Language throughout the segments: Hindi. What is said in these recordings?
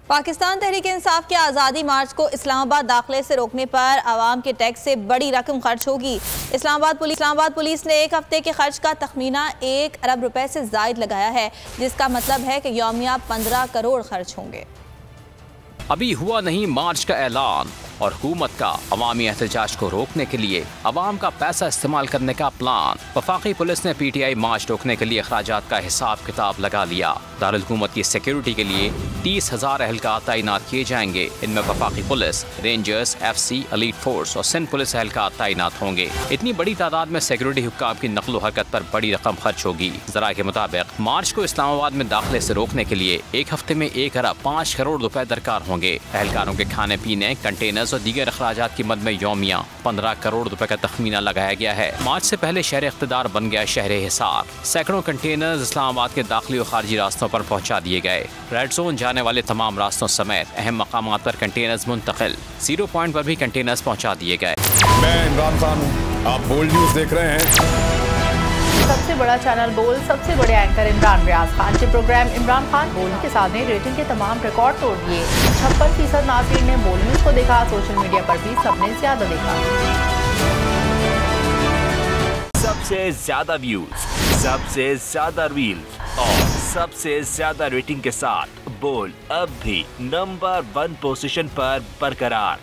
पाकिस्तान तहरीक-ए-इंसाफ के आज़ादी मार्च को इस्लामाबाद दाखिले से रोकने पर आवाम के टैक्स से बड़ी रकम खर्च होगी। इस्लामाबाद पुलिस ने एक हफ्ते के खर्च का तखमीना 1 अरब रुपए से जायद लगाया है, जिसका मतलब है कि यौमिया 15 करोड़ खर्च होंगे। अभी हुआ नहीं मार्च का ऐलान और हुकूमत का अवामी एहतजाज को रोकने के लिए अवाम का पैसा इस्तेमाल करने का प्लान। वफाकी पुलिस ने PTI मार्च रोकने के लिए अखराजात का हिसाब किताब लगा लिया। दारुल हुकूमत की सिक्योरिटी के लिए 30,000 एहलकार तैनात किए जाएंगे। इनमें वफाकी police, rangers, FC, elite force और सिंध पुलिस एहलकार तैनात होंगे। इतनी बड़ी तादाद में सिक्योरिटी हुक्काम की नकलो हरकत पर बड़ी रकम खर्च होगी। जरा के मुताबिक मार्च को इस्लामाबाद में दाखिले से रोकने के लिए एक हफ्ते में 1 अरब 5 करोड़ रुपए दरकार होंगे। एहलकारों के खाने पीने, कंटेनर्स और दीगर अखराजात की मद में यौमिया 15 करोड़ रुपए का तखमीना लगाया गया है। मार्च से पहले शहर इख्तिदार बन गया शहर हिसार। सैकड़ों कंटेनर्स इस्लामाबाद के दाखिली और खारजी रास्तों पर पहुंचा दिए गए। रेड जोन जाने वाले तमाम रास्तों समेत अहम मकामात पर कंटेनर्स मुंतकिल। 0 पॉइंट पर भी कंटेनर्स पहुंचा दिए गए। मैं इमरान खान हूँ, आप बोल्ड न्यूज देख रहे हैं। सबसे बड़ा चैनल बोल, सबसे बड़े एंकर इमरान रियाज खान के प्रोग्राम इमरान खान बोल के साथ ने रेटिंग के तमाम रिकॉर्ड तोड़ दिए। 56% नाज़रीन ने बोल न्यूज को देखा। सोशल मीडिया पर भी सबने ज्यादा देखा। सबसे ज्यादा व्यूज, सबसे ज्यादा रील्स और सबसे ज्यादा रेटिंग के साथ बोल अब भी नंबर 1 पोजीशन पर बरकरार।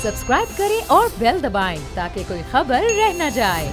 सब्सक्राइब करें और बेल दबाएं ताकि कोई खबर रह न जाए।